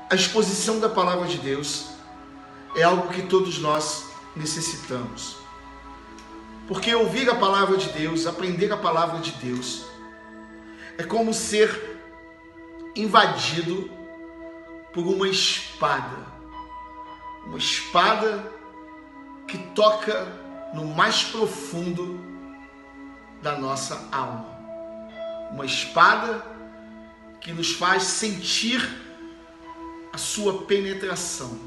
A exposição da palavra de Deus é algo que todos nós necessitamos. Porque ouvir a palavra de Deus, aprender a palavra de Deus, é como ser invadido por uma espada. Uma espada que toca no mais profundo da nossa alma. Uma espada que nos faz sentir a sua penetração.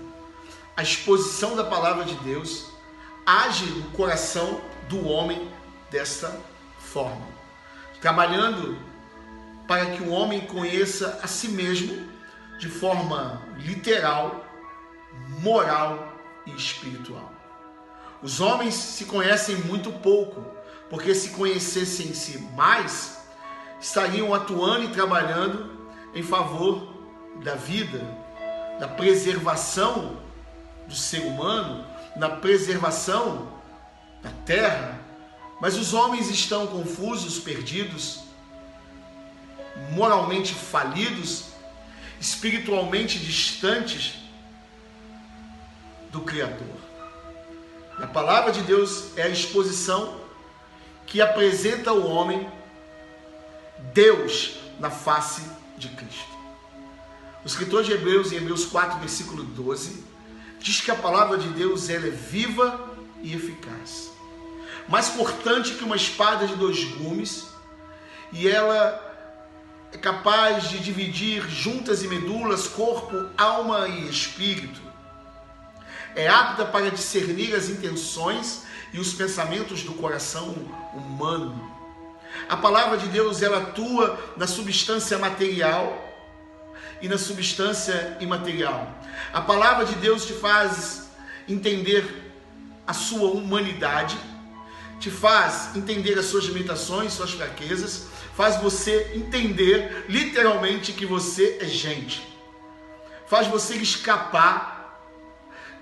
A exposição da palavra de Deus age no coração do homem desta forma, trabalhando para que o homem conheça a si mesmo de forma literal, moral e espiritual. Os homens se conhecem muito pouco, porque se conhecessem-se mais, estariam atuando e trabalhando em favor da vida, da preservação do ser humano, na preservação da terra. Mas os homens estão confusos, perdidos, moralmente falidos, espiritualmente distantes do Criador. E a palavra de Deus é a exposição que apresenta ao homem Deus na face de Cristo. O escritor de Hebreus, em Hebreus 4, versículo 12, diz que a palavra de Deus ela é viva e eficaz, mais cortante que uma espada de 2 gumes, e ela é capaz de dividir juntas e medulas, corpo, alma e espírito. É apta para discernir as intenções e os pensamentos do coração humano. A palavra de Deus ela atua na substância material e na substância imaterial. A palavra de Deus te faz entender a sua humanidade, te faz entender as suas limitações, suas fraquezas, faz você entender literalmente que você é gente, faz você escapar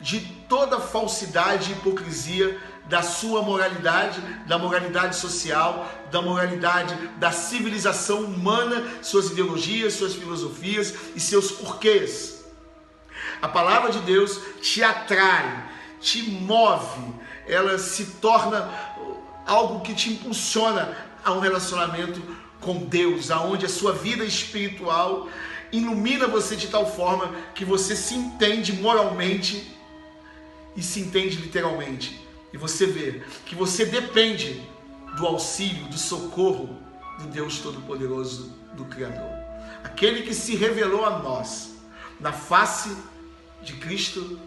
de toda falsidade e hipocrisia da sua moralidade, da moralidade social, da moralidade da civilização humana, suas ideologias, suas filosofias e seus porquês. A palavra de Deus te atrai, te move, ela se torna algo que te impulsiona a um relacionamento com Deus, aonde a sua vida espiritual ilumina você de tal forma que você se entende moralmente e se entende literalmente. E você vê que você depende do auxílio, do socorro do Deus Todo-Poderoso, do Criador. Aquele que se revelou a nós na face de Cristo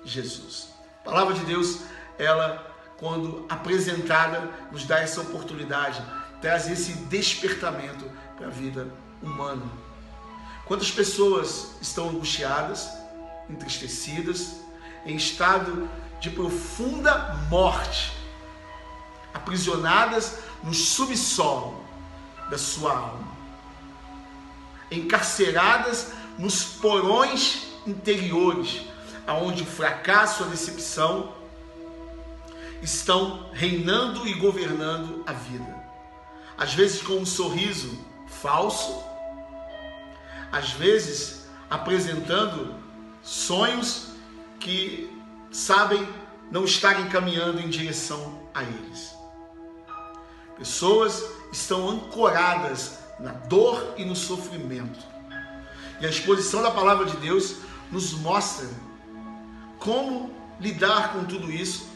Jesus. A palavra de Deus, ela, quando apresentada, nos dá essa oportunidade, traz esse despertamento para a vida humana. Quantas pessoas estão angustiadas, entristecidas, em estado de profunda morte, aprisionadas no subsolo da sua alma, encarceradas nos porões interiores, aonde o fracasso, a decepção estão reinando e governando a vida. Às vezes com um sorriso falso, às vezes apresentando sonhos que sabem não estarem caminhando em direção a eles. Pessoas estão ancoradas na dor e no sofrimento. E a exposição da palavra de Deus nos mostra como lidar com tudo isso,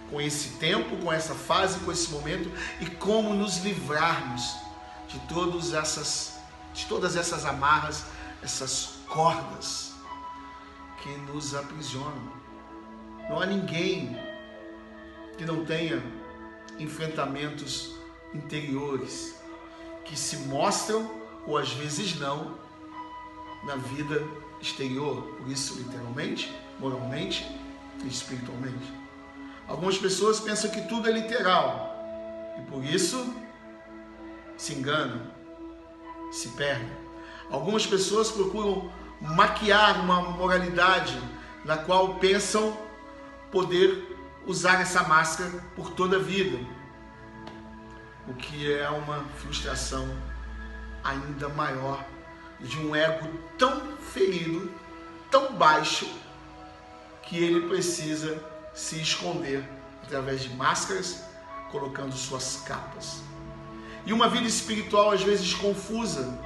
com esse tempo, com essa fase, com esse momento, e como nos livrarmos de todas essas amarras, essas cordas que nos aprisionam. Não há ninguém que não tenha enfrentamentos interiores que se mostram, ou às vezes não, na vida exterior. Por isso, literalmente, moralmente e espiritualmente. Algumas pessoas pensam que tudo é literal e por isso se enganam, se perdem. Algumas pessoas procuram maquiar uma moralidade na qual pensam poder usar essa máscara por toda a vida, o que é uma frustração ainda maior de um ego tão ferido, tão baixo, que ele precisa se esconder através de máscaras, colocando suas capas. E uma vida espiritual às vezes confusa,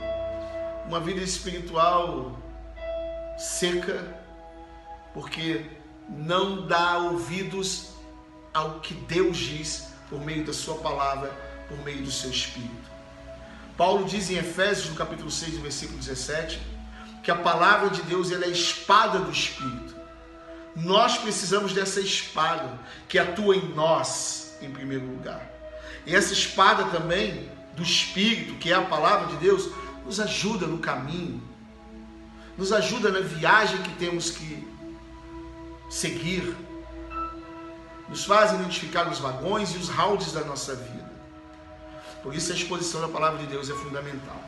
uma vida espiritual seca, porque não dá ouvidos ao que Deus diz por meio da sua palavra, por meio do seu Espírito. Paulo diz em Efésios, no capítulo 6, no versículo 17, que a palavra de Deus ela é a espada do Espírito. Nós precisamos dessa espada que atua em nós, em primeiro lugar. E essa espada também do Espírito, que é a palavra de Deus, nos ajuda no caminho, nos ajuda na viagem que temos que seguir, nos faz identificar os vagões e os rounds da nossa vida. Por isso a exposição da palavra de Deus é fundamental.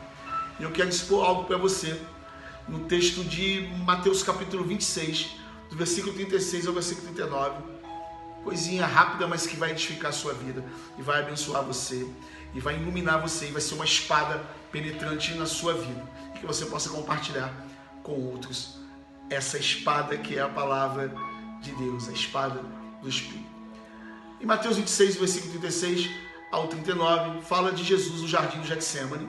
E eu quero expor algo para você no texto de Mateus capítulo 26, do versículo 36 ao versículo 39. Coisinha rápida, mas que vai edificar a sua vida e vai abençoar você e vai iluminar você e vai ser uma espada penetrante na sua vida, e que você possa compartilhar com outros essa espada que é a palavra de Deus, a espada do Espírito. Em Mateus 26, versículo 36 ao 39, fala de Jesus no jardim do Getsêmani,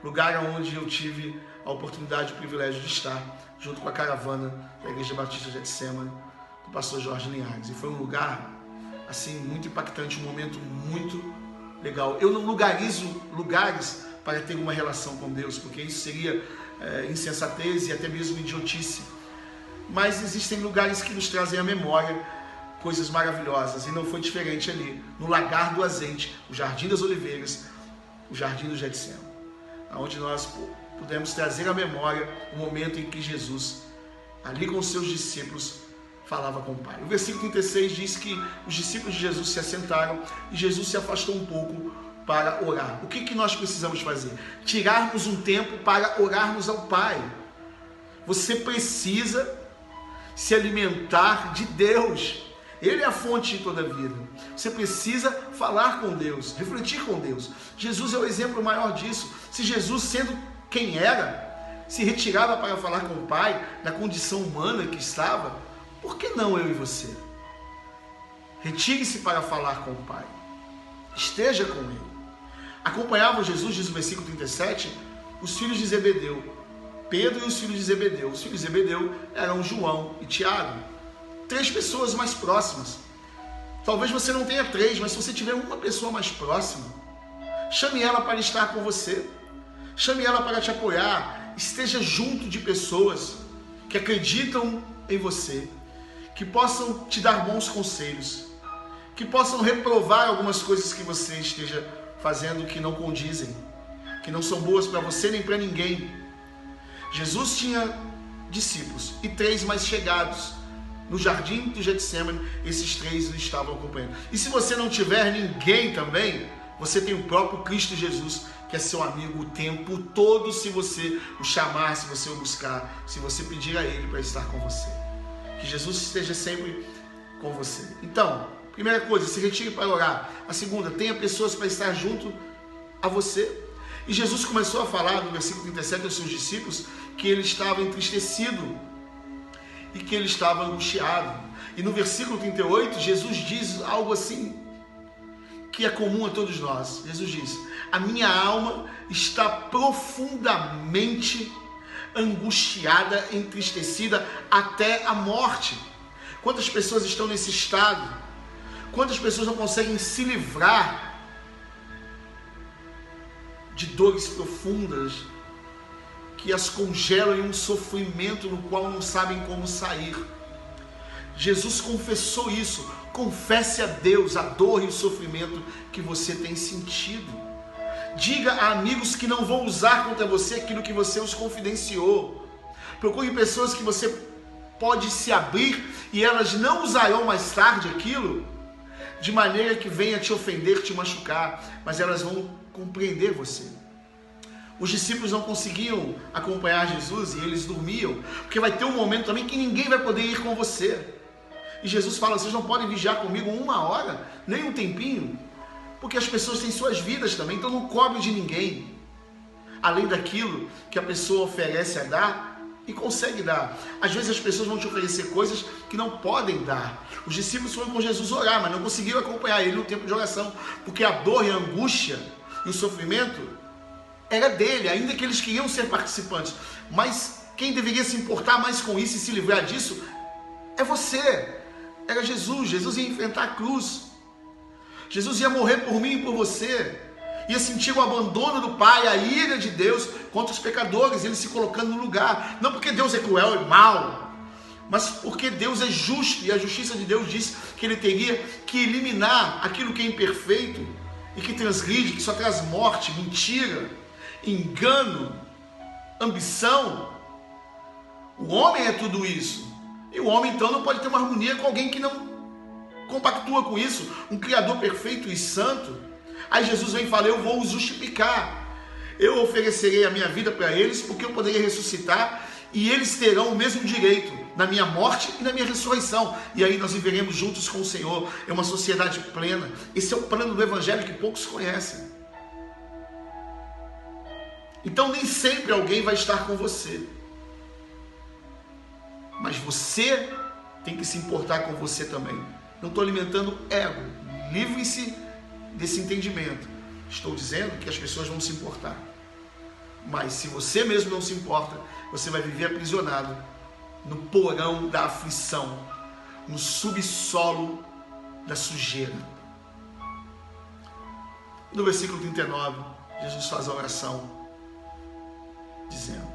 lugar onde eu tive a oportunidade e o privilégio de estar junto com a caravana da Igreja Batista de Getsêmani, do pastor Jorge Linhares. E foi um lugar assim muito impactante, um momento muito legal. Eu não lugarizo lugares para ter uma relação com Deus, porque isso seria insensatez e até mesmo idiotice. Mas existem lugares que nos trazem à memória coisas maravilhosas, e não foi diferente ali, no Lagar do Azeite, o Jardim das Oliveiras, o Jardim do Getsêmani, onde nós pudemos trazer à memória o momento em que Jesus, ali com os seus discípulos, falava com o Pai. O versículo 36 diz que os discípulos de Jesus se assentaram e Jesus se afastou um pouco para orar. O que nós precisamos fazer? Tirarmos um tempo para orarmos ao Pai. Você precisa se alimentar de Deus. Ele é a fonte de toda a vida. Você precisa falar com Deus, refletir com Deus. Jesus é o exemplo maior disso. Se Jesus, sendo quem era, se retirava para falar com o Pai, na condição humana que estava, por que não eu e você? Retire-se para falar com o Pai. Esteja com Ele. Acompanhavam Jesus, diz o versículo 37, os filhos de Zebedeu, Pedro e os filhos de Zebedeu. Os filhos de Zebedeu eram João e Tiago. 3 pessoas mais próximas. Talvez você não tenha 3, mas se você tiver uma pessoa mais próxima, chame ela para estar com você. Chame ela para te apoiar. Esteja junto de pessoas que acreditam em você, que possam te dar bons conselhos, que possam reprovar algumas coisas que você esteja fazendo que não condizem, que não são boas para você nem para ninguém. Jesus tinha discípulos e 3 mais chegados. No jardim do Getsêmani, esses 3 o estavam acompanhando. E se você não tiver ninguém também, você tem o próprio Cristo Jesus, que é seu amigo o tempo todo, se você o chamar, se você o buscar, se você pedir a Ele para estar com você. Que Jesus esteja sempre com você. Então, primeira coisa, se retire para orar. A segunda, tenha pessoas para estar junto a você. E Jesus começou a falar no versículo 37 aos seus discípulos que ele estava entristecido e que ele estava angustiado. E no versículo 38, Jesus diz algo assim, que é comum a todos nós. Jesus diz: a minha alma está profundamente angustiada, entristecida até a morte. Quantas pessoas estão nesse estado? Quantas pessoas não conseguem se livrar de dores profundas que as congelam em um sofrimento no qual não sabem como sair? Jesus confessou isso. Confesse a Deus a dor e o sofrimento que você tem sentido. Diga a amigos que não vão usar contra você aquilo que você os confidenciou. Procure pessoas que você pode se abrir e elas não usarão mais tarde aquilo de maneira que venha te ofender, te machucar, mas elas vão compreender você. Os discípulos não conseguiam acompanhar Jesus e eles dormiam, porque vai ter um momento também que ninguém vai poder ir com você. E Jesus fala: vocês não podem vigiar comigo 1 hora, nem um tempinho, porque as pessoas têm suas vidas também, então não cobre de ninguém. além daquilo que a pessoa oferece a dar e consegue dar. Às vezes as pessoas vão te oferecer coisas que não podem dar. Os discípulos foram com Jesus orar, mas não conseguiram acompanhar ele no tempo de oração, porque a dor e a angústia e o sofrimento era dele, ainda que eles queriam ser participantes. Mas quem deveria se importar mais com isso e se livrar disso é você. Era Jesus. Jesus ia enfrentar a cruz. Jesus ia morrer por mim e por você. Ia sentir o abandono do Pai, a ira de Deus contra os pecadores, ele se colocando no lugar. Não porque Deus é cruel e mau, mas porque Deus é justo, e a justiça de Deus diz que ele teria que eliminar aquilo que é imperfeito e que transgride, que só traz morte, mentira, engano, ambição. O homem é tudo isso. E o homem então não pode ter uma harmonia com alguém que não compactua com isso, um Criador perfeito e santo. Aí Jesus vem e fala: eu vou os justificar, eu oferecerei a minha vida para eles, porque eu poderia ressuscitar, e eles terão o mesmo direito na minha morte e na minha ressurreição, e aí nós viveremos juntos com o Senhor. É uma sociedade plena. Esse é o plano do Evangelho que poucos conhecem. Então nem sempre alguém vai estar com você, mas você tem que se importar com você também. Não estou alimentando ego, livre-se desse entendimento. Estou dizendo que as pessoas vão se importar, mas se você mesmo não se importa, você vai viver aprisionado no porão da aflição, no subsolo da sujeira. No versículo 39, Jesus faz a oração dizendo: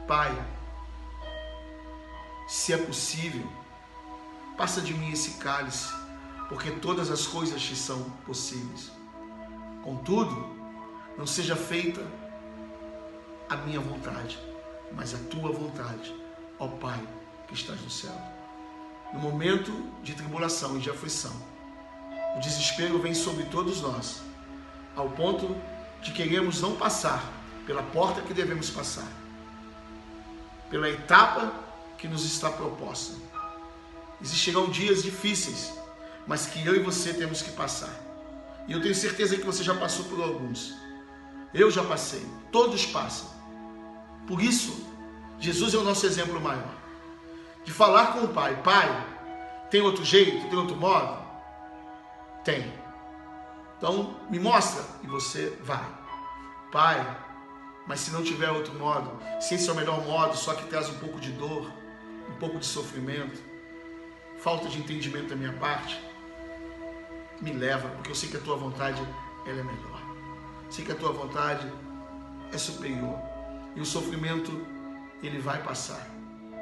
Pai, se é possível, passa de mim esse cálice, porque todas as coisas te são possíveis. Contudo, não seja feita a minha vontade, mas a tua vontade, ó Pai, que estás no céu. No momento de tribulação e de aflição, o desespero vem sobre todos nós, ao ponto de queremos não passar pela porta que devemos passar, pela etapa que nos está proposta. Existirão dias difíceis, mas que eu e você temos que passar. E eu tenho certeza que você já passou por alguns. Eu já passei, todos passam. Por isso, Jesus é o nosso exemplo maior. De falar com o Pai: Pai, tem outro jeito? Tem outro modo? Tem. Então, me mostra e você vai. Pai, mas se não tiver outro modo, se esse é o melhor modo, só que traz um pouco de dor, um pouco de sofrimento, falta de entendimento da minha parte, me leva, porque eu sei que a tua vontade ela é melhor. Sei que a tua vontade é superior. E o sofrimento, ele vai passar,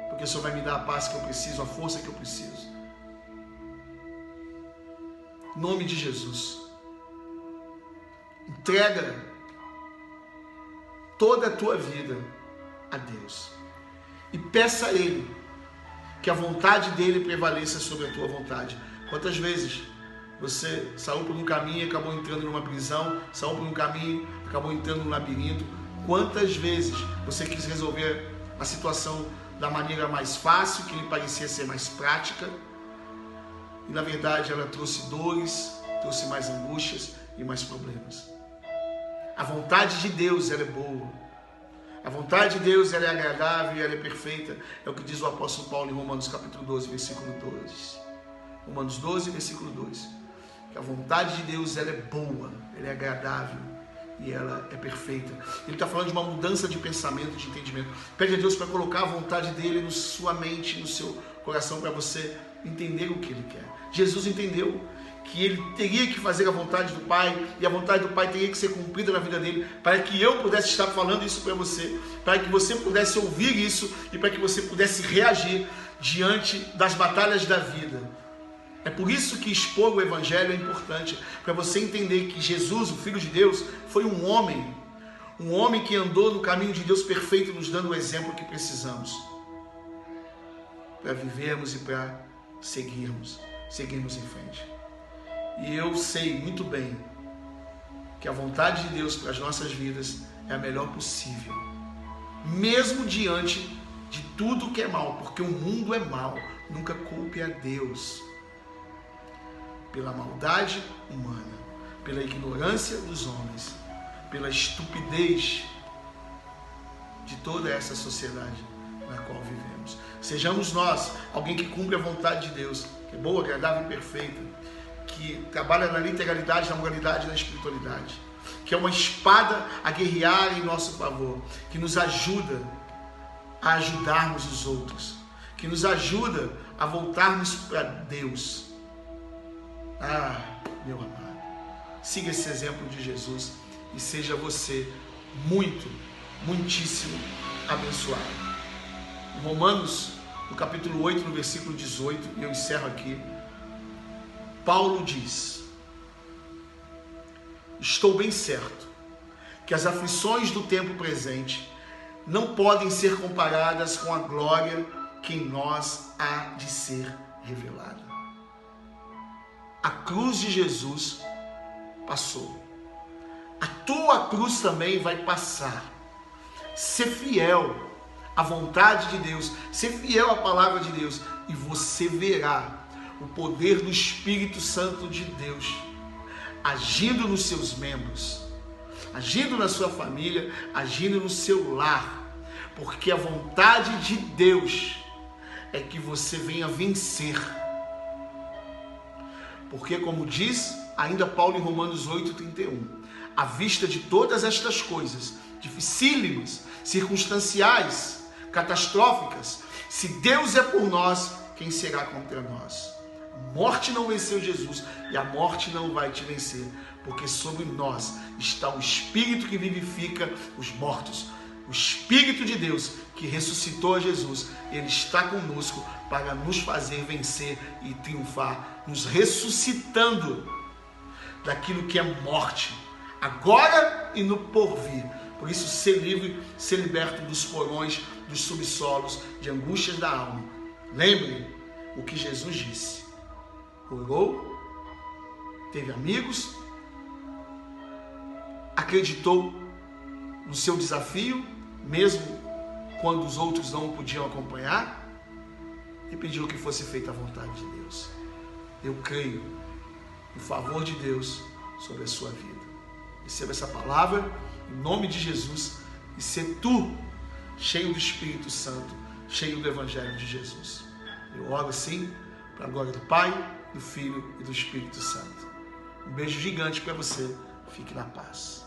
porque o Senhor vai me dar a paz que eu preciso, a força que eu preciso. Em nome de Jesus, entrega toda a tua vida a Deus e peça a Ele que a vontade dele prevaleça sobre a tua vontade. Quantas vezes você saiu por um caminho e acabou entrando numa prisão, saiu por um caminho e acabou entrando num labirinto? Quantas vezes você quis resolver a situação da maneira mais fácil, que lhe parecia ser mais prática, e na verdade ela trouxe dores, trouxe mais angústias e mais problemas. A vontade de Deus, ela é boa. A vontade de Deus, ela é agradável e ela é perfeita. É o que diz o apóstolo Paulo em Romanos capítulo 12, versículo 2. Romanos 12, versículo 2. Que a vontade de Deus, ela é boa, ela é agradável e ela é perfeita. Ele está falando de uma mudança de pensamento, de entendimento. Pede a Deus para colocar a vontade dele na sua mente, no seu coração, para você entender o que ele quer. Jesus entendeu que ele teria que fazer a vontade do Pai, e a vontade do Pai teria que ser cumprida na vida dele, para que eu pudesse estar falando isso para você, para que você pudesse ouvir isso, e para que você pudesse reagir diante das batalhas da vida. É por isso que expor o Evangelho é importante, para você entender que Jesus, o Filho de Deus, foi um homem que andou no caminho de Deus perfeito, nos dando o exemplo que precisamos, para vivermos e para seguirmos em frente. E eu sei muito bem que a vontade de Deus para as nossas vidas é a melhor possível, mesmo diante de tudo que é mal, porque o mundo é mal. Nunca culpe a Deus pela maldade humana, pela ignorância dos homens, pela estupidez de toda essa sociedade na qual vivemos. Sejamos nós alguém que cumpre a vontade de Deus, que é boa, agradável e perfeita, que trabalha na literalidade, na moralidade e na espiritualidade, que é uma espada a guerrear em nosso favor, que nos ajuda a ajudarmos os outros, que nos ajuda a voltarmos para Deus. Ah, meu amado, siga esse exemplo de Jesus e seja você muitíssimo abençoado. Em Romanos, no capítulo 8, no versículo 18, e eu encerro aqui, Paulo diz: estou bem certo que as aflições do tempo presente não podem ser comparadas com a glória que em nós há de ser revelada. A cruz de Jesus passou. A tua cruz também vai passar. Ser fiel à vontade de Deus, ser fiel à palavra de Deus, e você verá o poder do Espírito Santo de Deus agindo nos seus membros, agindo na sua família, agindo no seu lar, porque a vontade de Deus é que você venha vencer. Porque, como diz ainda Paulo em Romanos 8,31, à vista de todas estas coisas, dificílimas, circunstanciais, catastróficas, se Deus é por nós, quem será contra nós? A morte não venceu Jesus e a morte não vai te vencer, porque sobre nós está o Espírito que vivifica os mortos. O Espírito de Deus que ressuscitou a Jesus, Ele está conosco para nos fazer vencer e triunfar, nos ressuscitando daquilo que é morte, agora e no porvir. Por isso, ser livre, ser liberto dos porões, dos subsolos, de angústias da alma. Lembre o que Jesus disse. Orou, teve amigos, acreditou no seu desafio, mesmo quando os outros não o podiam acompanhar, e pediu que fosse feita a vontade de Deus. Eu creio no favor de Deus sobre a sua vida. Receba essa palavra em nome de Jesus e ser tu cheio do Espírito Santo, cheio do Evangelho de Jesus. Eu oro assim para a glória do Pai, do Filho e do Espírito Santo. Um beijo gigante para você. Fique na paz.